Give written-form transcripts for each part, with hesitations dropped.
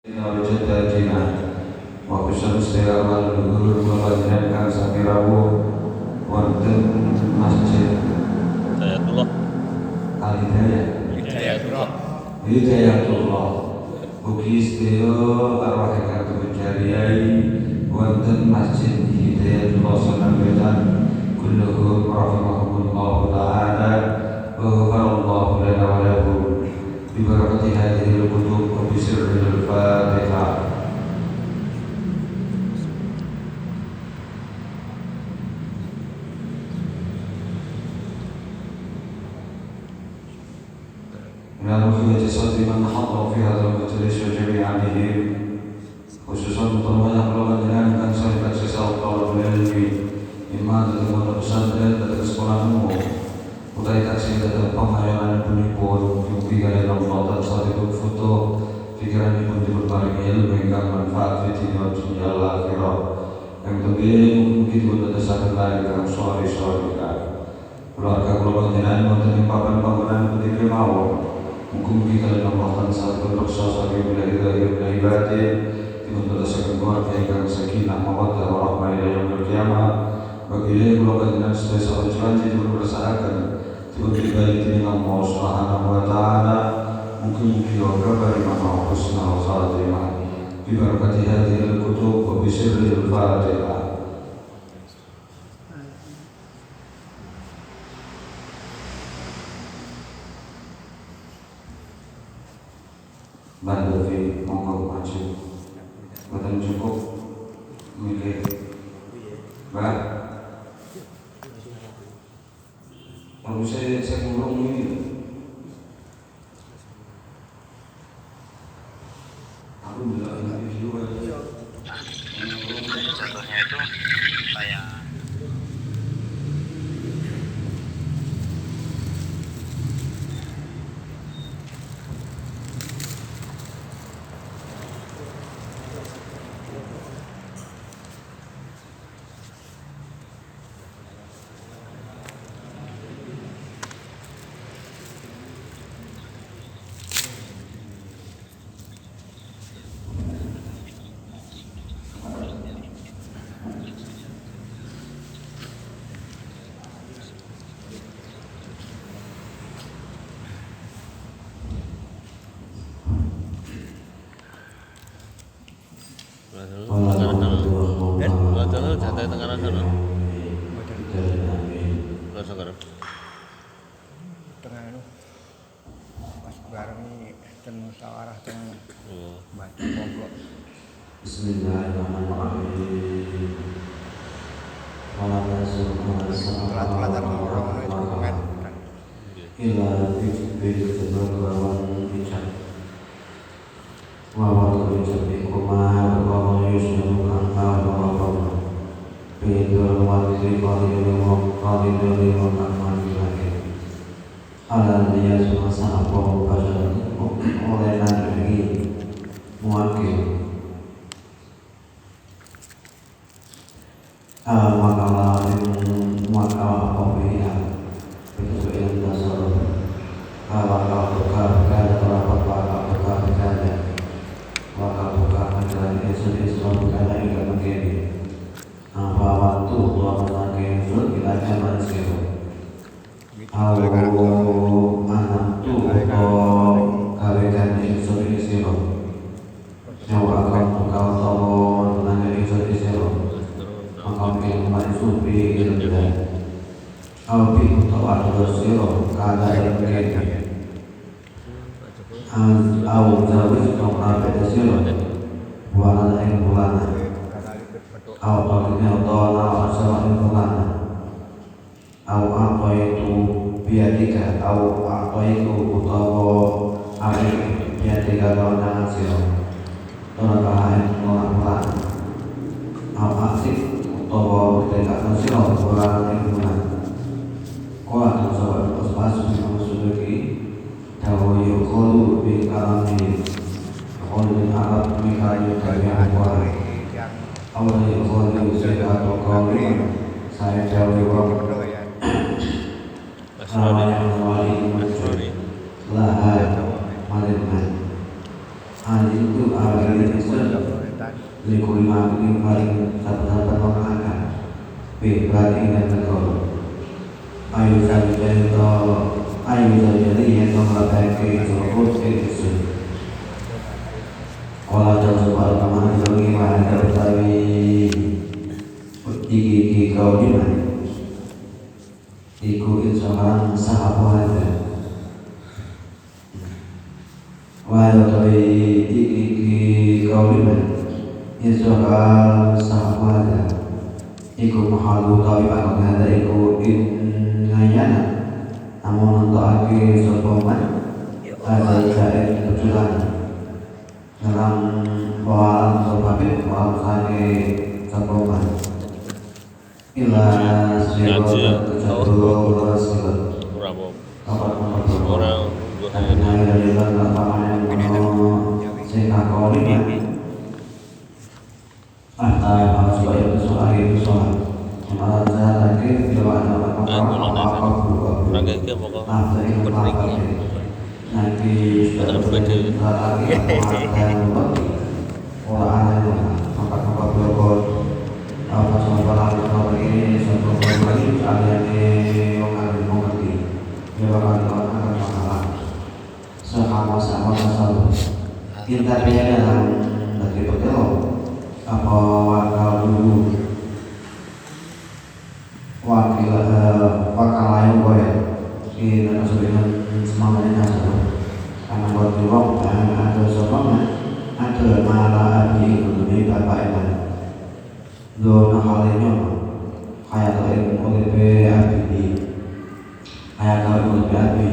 Jadatina wa kusyamsi awal luhur Bapak kang sami rawuh wonten masjid Hidayatullah. Hidayatullah ugi sedaya arwah ingkang berjariai wonten masjid Hidayatullah Sanambetan kulluhum rahimahumullah ta'ala wa ghafarallahu lana wa lahum bi barakati hadhil qulub wa bi sirril Fatihah. Minal khiyati man hadra fi hadzal majlis wa jami'ihim khususan utamanya kalau panjenengan kang sahabat sesal talabul ilmi imam dari pondok pesantren dari sekolah umum utai taksih dari pengayonan punipun yuki kalian Allah dan satu foto pikiran pun diberparingi ilmu ingkang manfaat fi dunya wal akhirah yang penting mungkin pun tetesan lain kang sore-sore keluarga panjenengan wonten ing papan panggonan putih kemawon. Mugi-mugi kalian Allah tansah berreksa saking wilayah batin dipun tetesaken keluarga ingkang sakinah mawaddah warahmah ila yaumil qiyamah. Bagi kula panjenengan sedaya sawanci dipun bersaaken dipun pribadi dening Allah Subhanahu wa taala. Mugi-mugi kabari mana husna wa khatimah bi barakati hadhil kutub wa bi sirril Fatihah. Bantu fi monggo maju boten cukup milih Mbak kalau saya ngurung ini aku bilang ini juga Contohnya itu kayak Lalu jatuh tengah sana. Langsung kan. Tengah itu pas bareng ini dan musyawarah teng baca pokok. Bismillahirrahmanirrahim. Telat-telat orang itu kan. Ila fikir keberlawan bijak wa bijak wa yusnu amal wa bidul wajib qalil wa amal lagi ala dia semasa apa pasal oleh nanti muakil makalah apa pihak itu yang dasar kalau buka rapat buka berkata waktu buka adalah Islam bukan juga begini apa waktu tua menangis kita zaman sekarang anak tu kalian Islam Islam nyawa akan buka tahun menangis Islam akan yang mansubi ilmu Albi tawadu siro kada yang kaya au zawis tawadu siro buana yang bulana au paginya doa asal yang bulana au apa itu biadika au apa itu utawa ari biadika doa siro doa yang bulana au aksik utawa biadika siro buana yang bulana Kuat sahabat pas memang sudaki tahu yukulu bi kalami qul arab mikayu kaya kuat Allah yukulu saya qawli saya tahu wong yang wali laha malinman Anjing itu awalnya itu pemerintahan. lima paling sahabat pengangkat berarti dan negara ayu saja yang mengatakan tersebut itu kalau jauh sebab kemana jauh gimana jauh tapi gigi kau di mana ikut seorang sahabat walau tapi gigi kau di mana Israel sahabat iku mahalu tawi pakon hada iku ingayana namun untuk aki sopoman ada jahit kejulan dalam bawalan sopapit bawalan sake sopoman ila sriwata kejatuh rasul Bravo. kapan memperbaiki Orang dan mengalir lapangan sekakoli harus bayar itu sholat malah saya lagi coba ada Raga ke pokok nanti orang itu maka berikut apa semua orang ini sebelum kembali kalian orang mengerti bahwa orang akan mengalah sama-sama selalu kita dalam dari pertelo apa wakal dulu wakil lain boleh di dalam sebenarnya semuanya kasar karena buat diwong ada semuanya ada malah abi lebih bapak iman dona halnya kayak lain oleh abi kayak kalau oleh abi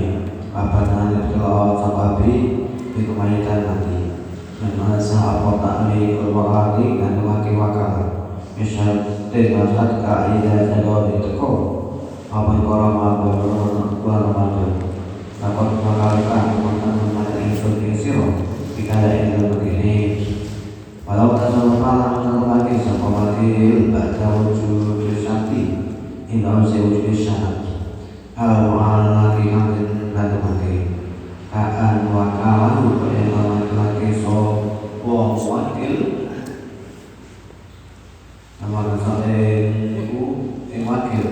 apa nanti kalau sahabi di kemaitan nanti dan sahabat takli berwakali dan wakil-wakal misal tegasat kaidah jadwal itu kok apa korama berwarna dapat mengalihkan teman-teman yang bersiro jika yang begini walau tak selalu malam lagi sampai mati baca wujud sakti indah wujud syarat kalau lagi kangen dan mati kaan wakalahu pada laki so wong wakil nama saya ibu wakil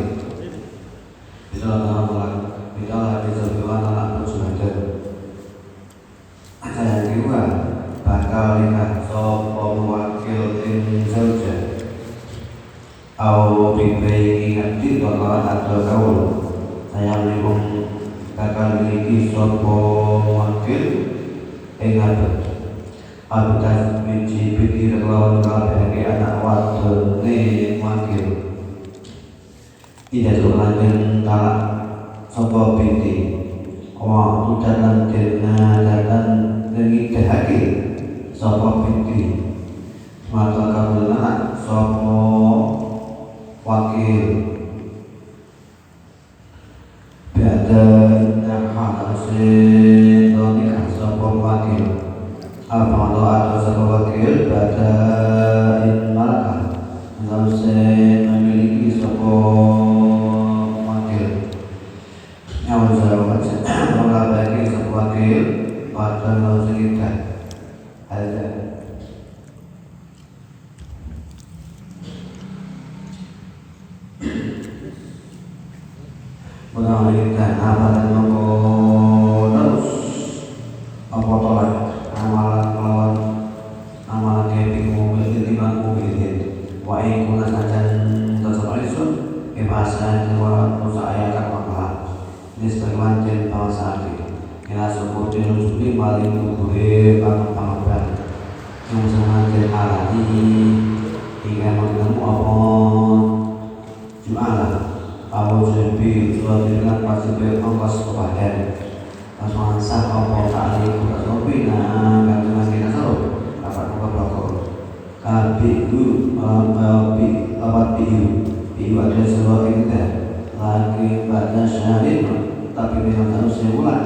bisa nama bisa disebutkan anak bersuara saya juga bakal lihat so wong wakil saja au dibayi ngerti kalau ada kau saya memang bakal memiliki sopo wakil ingat abidas biji pikir lawan kabeh anak wadon wakil tidak lanjut talak sopo binti waktu dalam dan ngidahake sopo binti maka kamu anak sopo wakil Bada hasil nikah sopo wakil Al-Fadha atau sopo wakil Bada malakah harusnya memiliki sopo wakil yang harusnya mengabaikan sopo wakil pada harusnya kita ada mengalihkan amalan terus apa tolak amalan melawan amalan keping mobil timbang mobil wa ingkuna sajan tersebalisun kebasan keluar rusak ayakan makalah ini sebagai manjen bangsa hati kena syukur dinujuli maling tubuhe pangan-pangan yang sengaja alati hingga mengenemu apa jualan Abu Zabi Suamikan pasti berongkos kebahagiaan Masukan sah Allah Ta'ala Kutas Nobina Gantungan kita tahu Dapat buka belakang Kabidu Lapat biu Biu ada sebuah kita Lagi pada syahid Tapi memang harus sebulan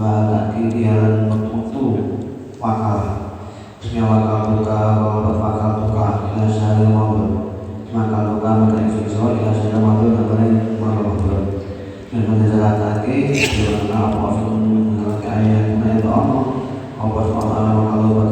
Lagi diaran waktu Wakal wakal buka Bapak wakal buka Ila syahid maupun maka luka mengenai seksual yang sudah malu mengenai malu dan menjelaskan lagi dengan apa pun mengenai ayat mengenai Allah Allah SWT maka luka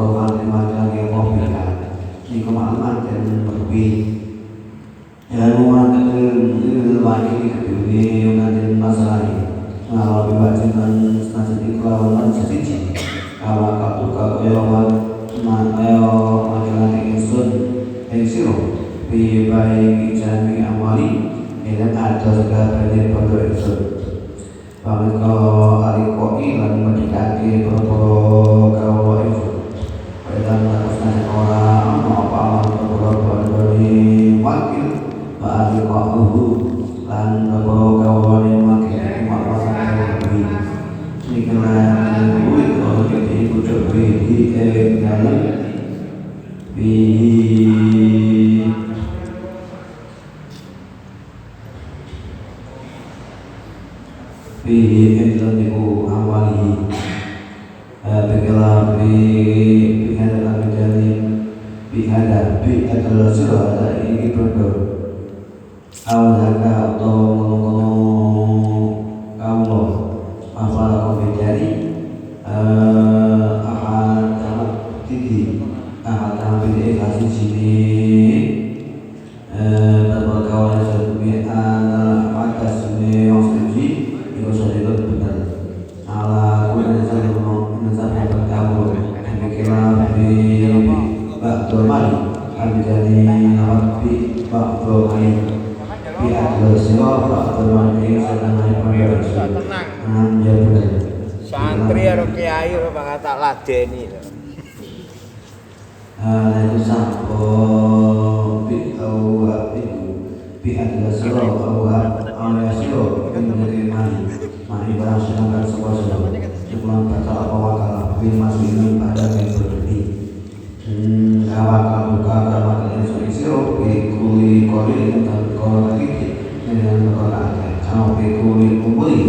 laki-laki ingsun ing sira bi baik jami amali ing ada segala podo ingsun pameka aliko lan medhikake proporo kawula ingsun padahal lakukan ora ana apa-apa proporo wakil aliko lan proporo kawula makil maksane nikah kuwi kalau kita ikut di dalam dalam ibu awali bagaimana bihada menjalin bihada adalah surah ini berdoa awal jaga atau ngomong Allah masalah kau jadi ahad titi ahad bidi kasih sini berkawan satu anak mata sini yang suci itu sudah benar ala kuda selalu menasabnya berkabul demikianlah di waktu mali kami jadi nabi waktu mali di akhir siapa waktu mali sedang naik pada santri karo kiai ora bakal tak ladeni. Itu sampo bi awwa bi adla sira awwa ala sira menjadi mari barang sedangkan sebuah sedang cuma kata apa wakala bil masih pada yang berdiri awakal buka karena kalian sira bi kuli koli dan kalau lagi dengan kalau ada bi kuli kumpuli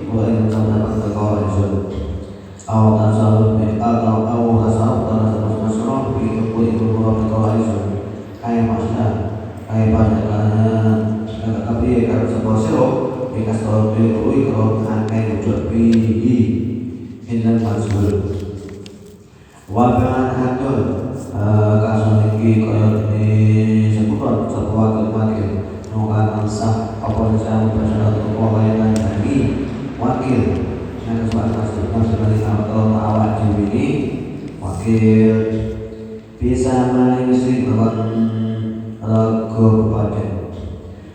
boleh mencapai perkara itu. Awal tasawuf atau tasawuf tanah termasuk itu pun itu perkara itu. Kayak maksudnya kayak banyak tapi kalau sebuah siro jika selalu diului kalau angkai wujud bihi indan mazhul. Wabilan hadul kasus ini kalau ini sebutan sebuah kalimat nungan sah apa saja bersama dengan lagi wakil yang sebagai sebagai awak ini wakil bisa mengisri bahwa rego kepada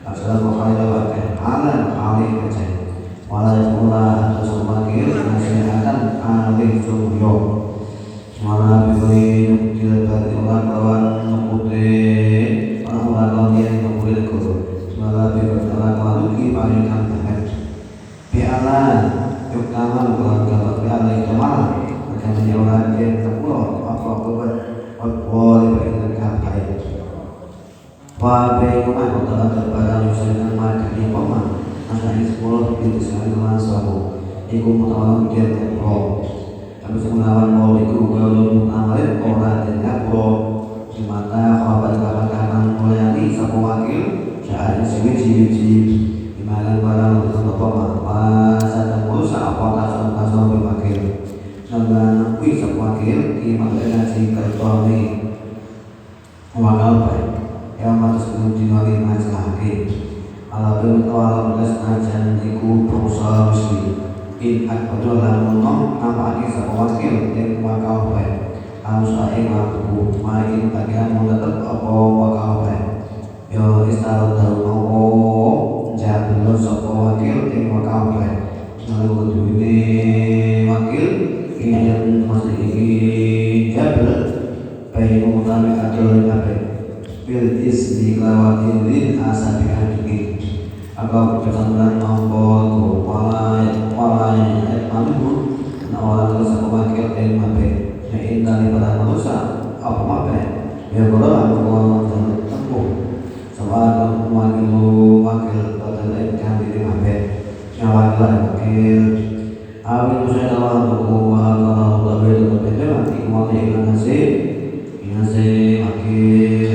asal mukhalif wakil alam alim kecil walau pula atau wakil nasihatkan alim sumyo malah beri dilebati orang lawan putih orang lawan yang kemudian malah beri orang lawan paling kantor pialan terutama kalau pialan itu mana macam orang yang terpulau apa boleh berikan kapai wabai rumah kota terpada usaha market di koma masa ini 10 lebih sekali langsung iku mutawal dia terpulau tapi sebenarnya mau iku belum amalit orang tidak pulau di mata kapan kanan mulyani sapu wakil saat siwi dimana barang untuk masa temu apakah sama berwakil dan kuis wakil di makna si kertoni wakal baik yang harus menjadi masalah ala bentual belas ajan iku berusaha mesti in akbadu lamun nampaknya sama wakil yang wakal baik harus aing aku main bagian tetap apa wakal baik yo istilah dalam jabul sapa wakil ing wakil lalu ini wakil ini yang masih iki jabul bayi utama atau apa bil ismi lawatin lil asabi hadiki agak berkesandan mampu walai malu nawala sapa wakil ing mabe ing daripada manusia apa mabe ya bola aku tempuh sebab wakil tertentu yang diri mabe yang wakil awil saya dalam buku kalau lebih berbeda nanti kembali inasi wakil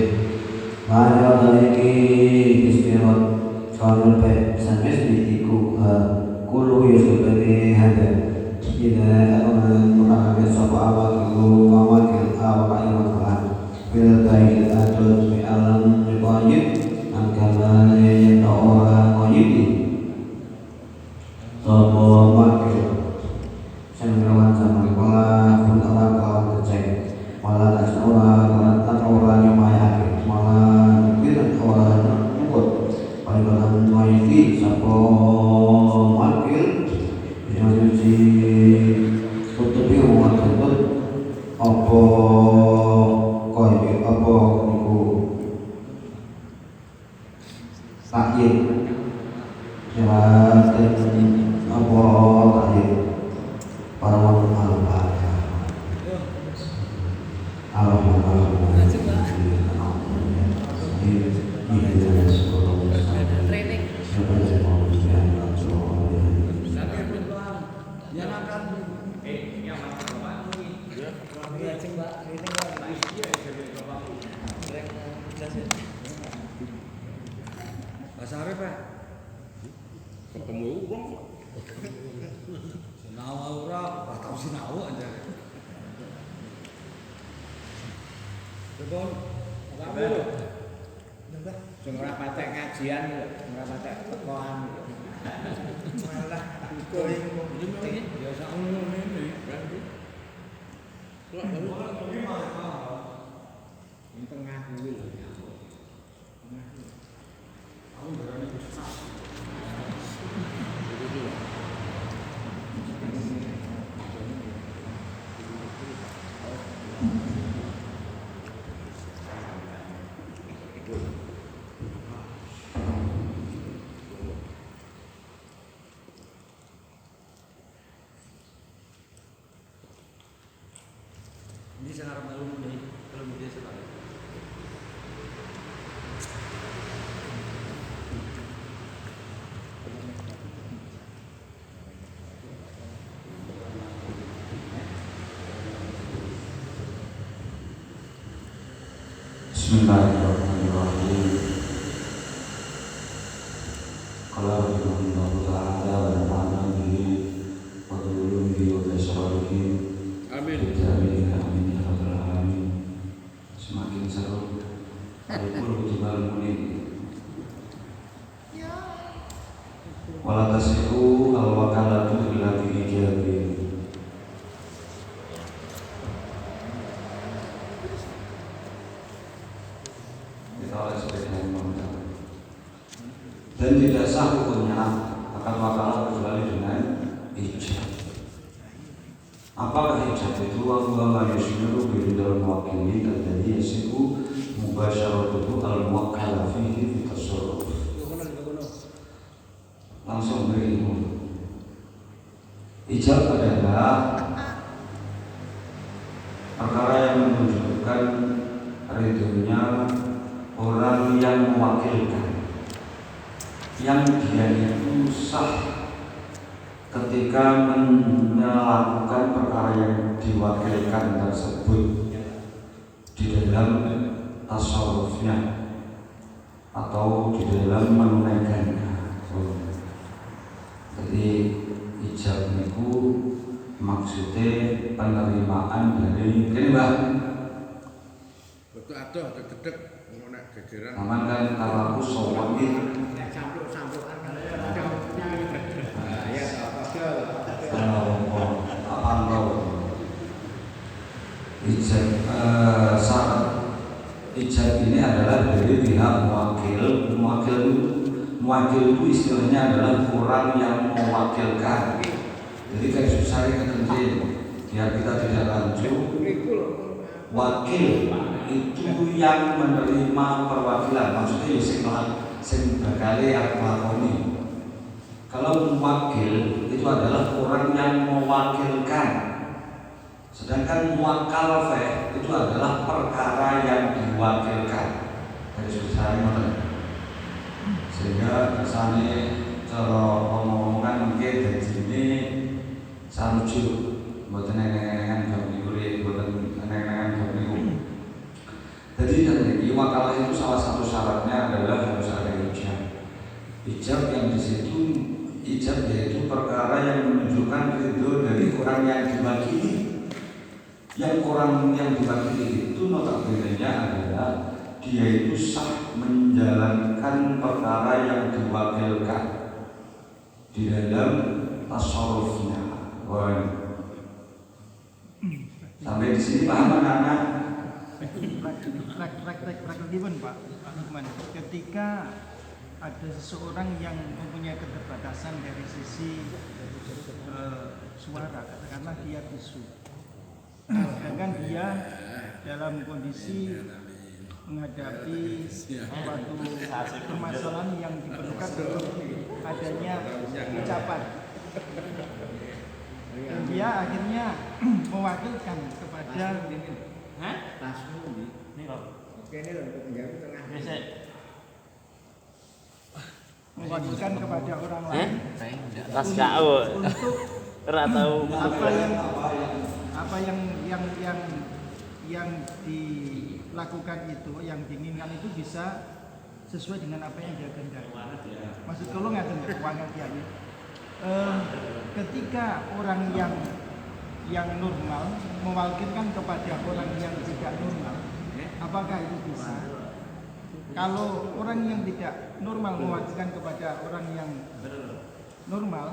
banyak dari istimewa soal SMS di kulu yusuf ini ada tidak menggunakan soal wakil awal makalah bil baik atau bi alam riwayat angkala yang orang wajib sopo wakil sengkawan sama kepala kawan kecek malah orang orang yang maya malah mungkin orang nukut paling dalam maiki sapo wakil yang suci tutupi umat tutup apa koi apa niku takyid jelas apa takyid para wanita Bahasa Arab Pak. Ketemu uang. Sinau Arab, atau sinau aja. Betul. Apa lu? Sing ora patek ngajian, ora patek tekoan. Malah koing ya sak ngono ngene. Ini tengah kuwi lho. Aku berani besar. Ini sangat malu nih kalau dia sekali. Bismillahirrahmanirrahim. Qala rahimahullahu ta'ala wa nafa'ana bihi wa bi ulumihi wa bi asrarihi. Amin. Amin amin ya rabbal alamin. Semakin seru al-qulub jibal munib. Wala tasihu al-wakalatu illa bi ijabin. Dan tidak sah hukumnya akan wakalah kecuali dengan ijab. Apakah ijab itu? Wa yusmiru bidal muwakkili alladhi yasihu mubasyaratuhu al-muwakkala fihi fi tasarruf. Langsung beri ilmu. Ijab adalah perkara yang menunjukkan ridhonya orang yang mewakilkan, yang dia itu sah ketika melakukan perkara yang diwakilkan tersebut di dalam tasawufnya atau di dalam menunaikannya. Jadi ijab itu maksudnya penerimaan dari ini Mbak. Betul ada gedek ngono nek gegeran. Aman kan kalau aku sowan iki Campur-campuran kan ada. Ya apa syarat ijab ini adalah dari pihak muwakil itu istilahnya adalah orang yang mewakilkan. Jadi kayak susah ketentuan biar kita tidak lanjut. Wakil itu yang menerima perwakilan, maksudnya sing bakale aku lakoni. Kalau muwakil itu adalah orang yang mewakilkan. Sedangkan muwakkalafah itu adalah perkara yang diwakilkan. Dari susah ngoten. Sehingga kesannya cara ngomong-ngomongan mungkin dari sini sarujuk mboten nengengan kami kulit mboten nengengan kami. Jadi dari wakalah itu salah satu syaratnya adalah harus ada ijab. Ijab yang di situ ijab yaitu perkara yang menunjukkan ridho dari orang yang diwakili. Yang orang yang diwakili itu notabene-nya adalah dia itu sah menjalankan perkara yang diwakilkan di dalam tasarrufnya. Sampai di sini paham anak-anak? praktek Pak Lukman, ketika ada seseorang yang mempunyai keterbatasan dari sisi suara, katakanlah dia bisu, sedangkan dia dalam kondisi menghadapi suatu permasalahan yang diperlukan untuk adanya ucapan, dan dia akhirnya mewakilkan kepada mewakilkan kepada orang lain untuk apa yang dilakukan itu, yang diinginkan itu bisa sesuai dengan apa yang dia kehendaki. Maksud kalau nggak ada keuangan dia, ketika orang yang normal mewakilkan kepada orang yang tidak normal, apakah itu bisa? Kalau orang yang tidak normal mewakilkan kepada orang yang normal,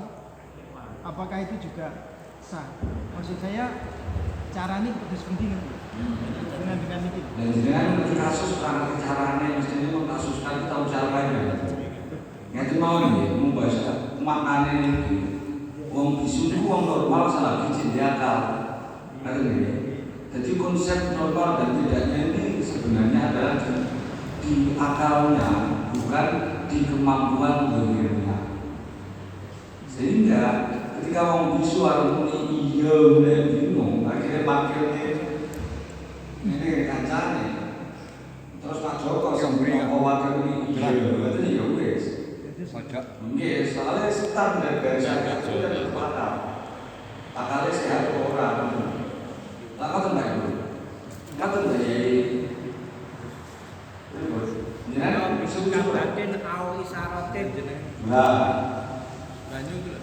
apakah itu juga sah? Maksud saya caranya kudu seperti ini. Dengan ini. Dan dengan kasus karena caranya mestinya mengkasuskan tahu caranya. Yang mau nih, membahas maknanya ini. Wong bisu itu wong normal salah bikin dia akal. Jadi konsep normal dan tidaknya ini sebenarnya adalah di akalnya, bukan di kemampuan dirinya. Sehingga ketika wong bisu harus iya mulai bingung, akhirnya makilnya ini kancane. Terus Pak Joko yang wakil ini iya, berarti ya wes. Nggih, soalnya standar dari saya itu kan akal. Akalnya sehat orang. Lah kok enggak itu? Kata dari jenengan bisa kabatin au isaratin jeneng. Lah, Banyu ku lho.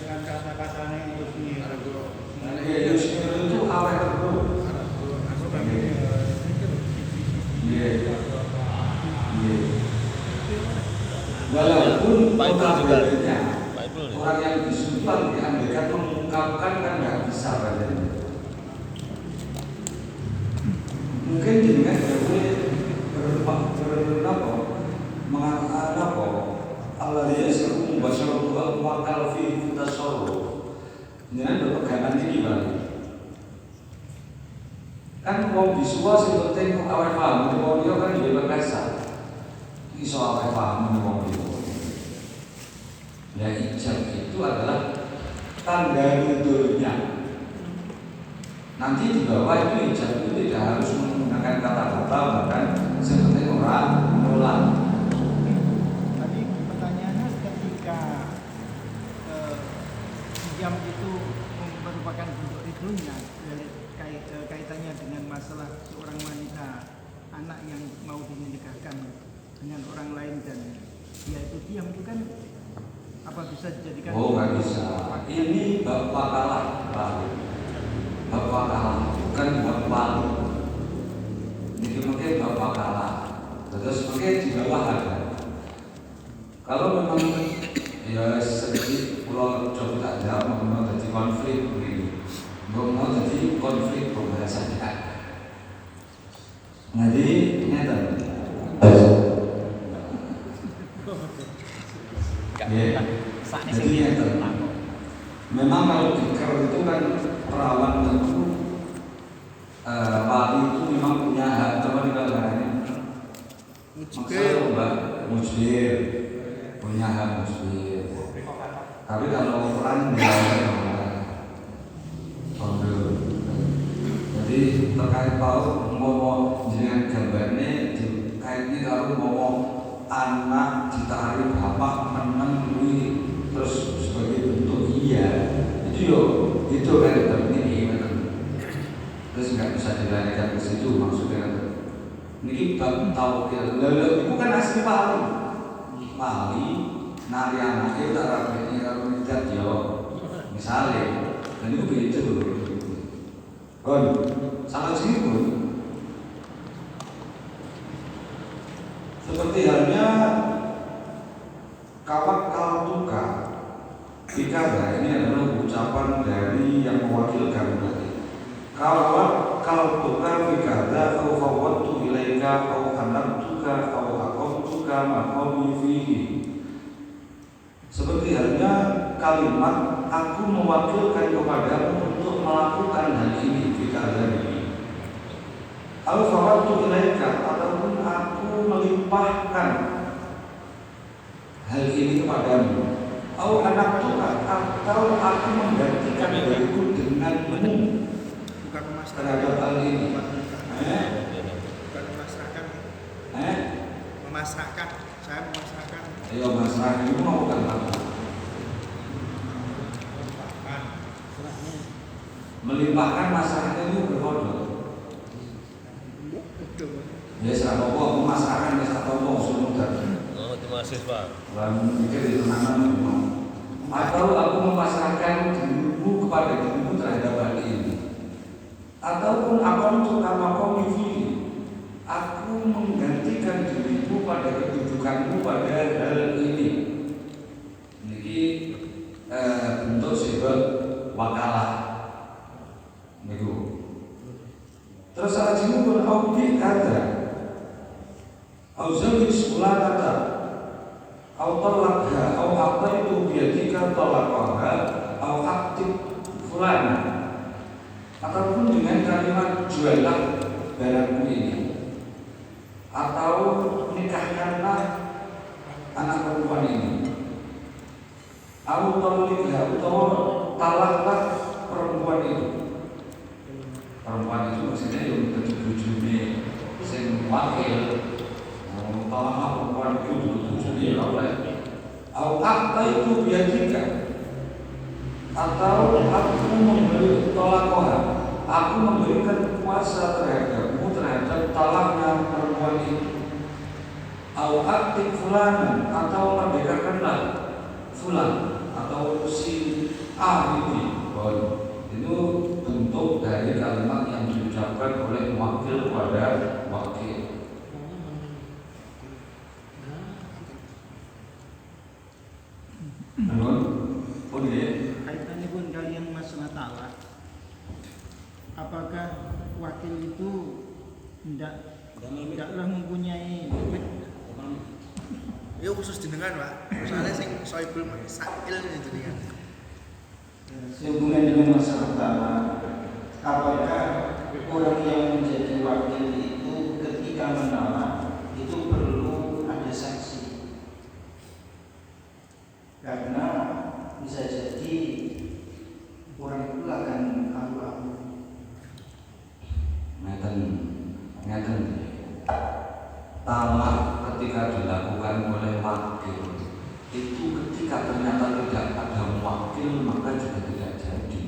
Kan kata-katanya itu ya itu awal bro. Iya. Walaupun notabene orang yang disumpah diandaikan mengungkapkan kan nggak bisa badannya. Mungkin dengan mengatakan Allah dia seru membasyarakat wakal fi kita solo. Dengan berpegangan ini balik. Kan wong bisua sing penting awake paham, wong dia kan juga berkasa. Iso awake paham wong dia. Ya ijab itu adalah tanda nudulnya. Nanti di bawah itu ijab itu tidak harus menggunakan kata-kata, bahkan seperti orang menolak. Tadi pertanyaannya ketika diam itu merupakan bentuk ridhonya, kaitannya dengan masalah seorang wanita, anak yang mau dinikahkan dengan orang lain dan dia itu diam, itu kan apa bisa dijadikan? Oh nggak bisa. Ini bab wakalah, bab wakalah bukan bab wali. Ini mungkin bab wakalah. Terus mungkin di bawah ada. Kalau memang ya sedikit pulau coba ada mau jadi konflik begini, mau jadi konflik pembahasannya. Jadi nyata. Ya, jadi nyata. Memang kalau diker itu kan perawan tentu wali itu memang punya hak apa dikatakannya? Mujbir punya hak mujbir. Tapi kalau peran jadi terkait tahu ngomong dengan gambarnya kaitnya kalau ngomong anak ditarik bapak menang terus sebagai bentuk iya itu itu kan ini terus nggak bisa dilarikan ke situ maksudnya ini bab taukil lalu itu kan asli wali nari anaknya tak rapetnya kalau tidak yo misalnya dan itu begitu kon sama sini pun seperti halnya kawat kaltuka ini adalah ucapan dari yang mewakilkan berarti kawat wakkaltuka fi kadza aw fawwadtu ilaika aw hanabtuka aw aqamtuka maqami fihi. Seperti halnya kalimat aku mewakilkan kepadamu untuk melakukan hal ini fi kadza ini. Aw fawwadtu ilaika, ataupun aku melimpahkan hal ini kepadamu. Aw hanabtuka, atau aku menggantikan dariku denganmu Bukan memasrahkan. terhadap hal ini. Bukan memasrahkan. Memasrahkan. Saya memasrahkan. Ayo masrah itu mau bukan apa? Melimpahkan masrahnya itu berhodol. Ya serah apa memasrahkan ya serah apa semua tadi. Oh, terima kasih Pak. Lalu mikir itu nama atau aku memasrahkan dirimu kepada dirimu terhadap hal ini. Ataupun apa untuk kamakom aku menggantikan dirimu pada kedudukanmu pada hal ini. Ini bentuk sebab wakalah. Itu. Terus ajimu pun audi ada. Auzabis sekolah kata. Au talaqha au aqaitu biyadika talaqaha au aqtib fulan. Ataupun dengan kalimat jualah barangku ini, atau nikahkanlah anak perempuan ini, au talikha atau talaklah perempuan itu. Perempuan itu maksudnya yang tentu bujune sing wakil, talaklah perempuan itu bujune oleh au aqaitu biyadika, atau aku memberi tolakoha, aku memberikan kuasa terhadapmu terhadap talaknya perempuan itu. Au aktif fulan, atau merdekakanlah fulan atau si A ini. Itu bentuk dari kalimat yang diucapkan oleh wakil kepada wakil. Kaitannya pun kalian masalah talak. Apakah wakil itu tidaklah mempunyai Ya khusus jenengan Pak. Soalnya sing soibul sakil jenengan. sehubungan dengan masalah talak? Apakah orang yang menjadi wakil itu ketika menolak itu perlu ada saksi? Karena bisa jadi orang itu akan abu-abu. Ngeten. Talak ketika dilakukan oleh wakil itu ketika ternyata tidak ada wakil maka juga tidak jadi.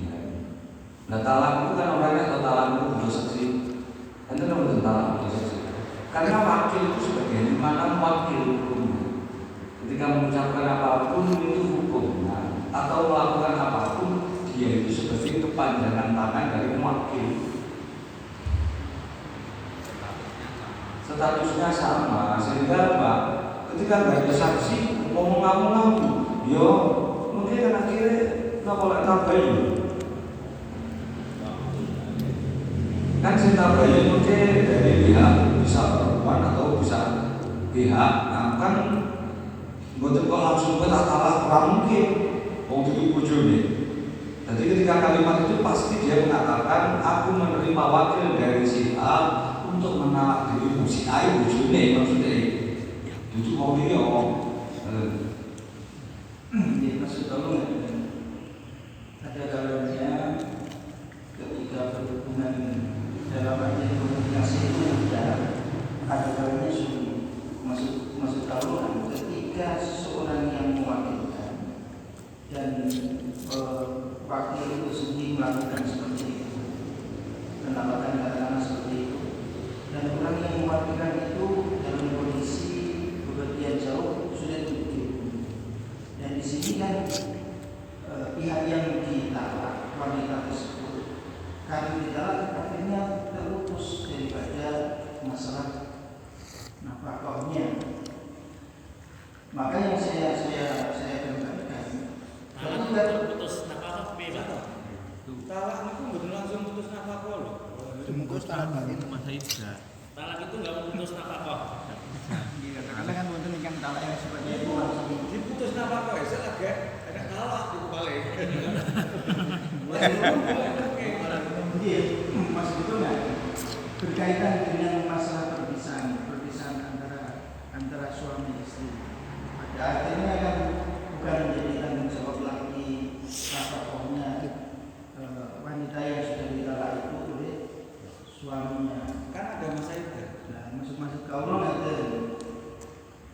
Nah talak itu kan orangnya atau talak itu butuh saksi. Itu kan butuh talak butuh saksi. Karena wakil itu sebagai mana wakil hukumnya. Ketika mengucapkan apapun itu hukumnya, atau melakukan apapun dia itu sebagai kepanjangan tangan dari wakil. Statusnya sama, sehingga Pak, ketika nggak ada saksi ngomong ngamu, yo mungkin kan akhirnya nggak boleh tabayun. Kan si tabayun mungkin dari pihak bisa perempuan atau bisa pihak, nah kan bukan kok langsung kita talak mungkin, mau itu bujurnya. Jadi ketika kalimat itu pasti dia mengatakan aku menerima wakil dari si A untuk menolak dirimu. Si A itu bujurnya maksudnya. Itu mau dia Maksud tolong ada kalanya ketika berhubungan dalam arti komunikasi itu mudah, ada kalanya sulit. Maksud tolong ketika seseorang yang mewakilkan dan wakil itu sendiri melakukan seperti itu, pendapatan katakanlah seperti itu, dan orang yang mewakilkan itu dalam kondisi bepergian jauh sudah tutup. Dan di sini kan pihak yang ditalak wanita tersebut karena ditalak akhirnya terputus daripada masalah nafkahnya. Maka yang saya kembalikan, Talak terputus nafkah beda. Talak masa ida. Talak itu nggak memutus nafkah. Iya, karena kan wonten ingkang talak yang seperti itu Diputus napa kok ya lagi ada talak di balik. Iya, maksud itu enggak berkaitan dengan masalah perpisahan antara suami istri. Pada akhirnya kan bukan menjadi tanggung jawab lagi pokoknya wanita yang sudah ditalak itu oleh suaminya. Kan ada masa itu. Nah, maksud kaulo ada.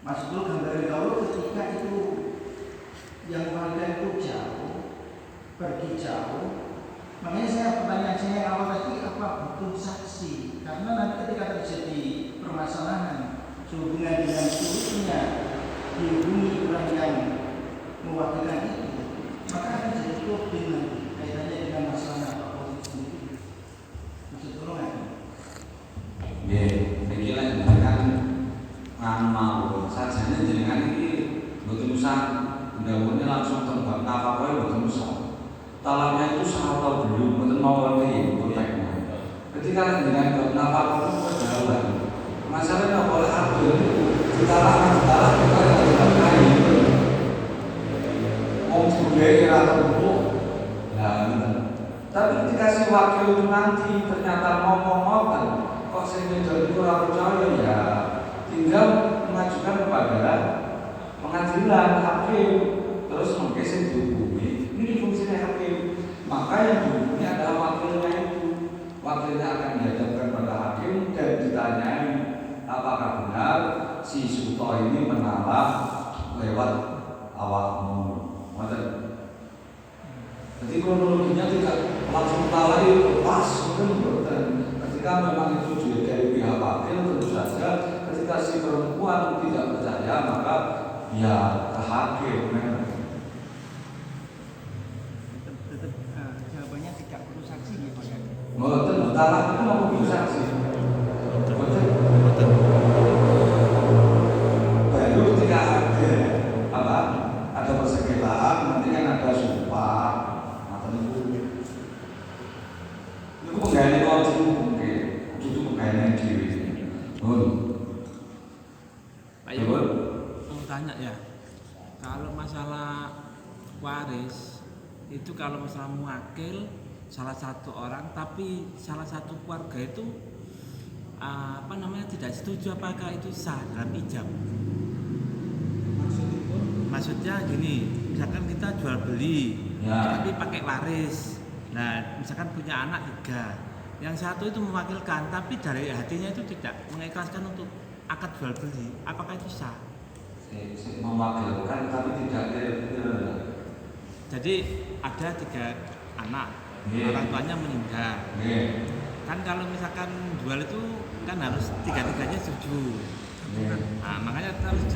Maksud itu gambaran kaulo ketika itu yang wanita itu pergi jauh. Makanya pertanyaan saya yang awal tadi apa butuh saksi? Karena nanti ketika terjadi permasalahan sehubungan dengan sulitnya dihubungi orang yang mewakilkan itu, maka akan jadi problem nanti kaitannya dengan masalah nafkah politik sendiri. Maksud tolongan? Ya, iki lek jenengan ngamal sajane jenengan iki mboten usah ndawuhne langsung tembak nafkah mboten usah. Talaknya itu sah atau belum, mboten mawon konteknya. Ketika jenengan kok nafkah itu berjalan. Masalahnya oleh adil ditalak kita tidak kain. Wong budaya atau buruk. Nah, tapi dikasih wakil itu nanti ternyata ngomong-ngomong kok saya menjadi kurang percaya ya tinggal mengajukan kepada pengadilan hakim terus menggeser dihubungi ini fungsinya hakim maka yang dihubungi adalah wakilnya itu wakilnya akan dihadapkan pada hakim dan ditanyai apakah benar si Suto ini menalak lewat awakmu jadi kronologinya tidak langsung talak itu pas ketika memang itu juga dari pihak wakil tentu saja ketika si perempuan tidak percaya maka ya ke hakim Tetap jawabannya tidak perlu saksi gitu kan? Mboten talak itu mau perlu saksi baru ketika ada persengketaan nanti kan ada sumpah itu pegawai wajib mungkin itu pegawai diri Pak Ibu, mau tanya ya, kalau masalah waris itu kalau masalah muakil salah satu orang tapi salah satu keluarga itu tidak setuju apakah itu sah dalam ijab? Maksudnya gini, misalkan kita jual beli ya. tapi pakai waris. Nah, misalkan punya anak 3, yang satu itu mewakilkan tapi dari hatinya itu tidak mengikhlaskan untuk akad jual beli, apakah itu sah? Mewakilkan tapi tidak Jadi ada 3 anak, orang tuanya meninggal. Kan kalau misalkan jual itu kan harus 3-3-nya setuju. Nah, makanya kita harus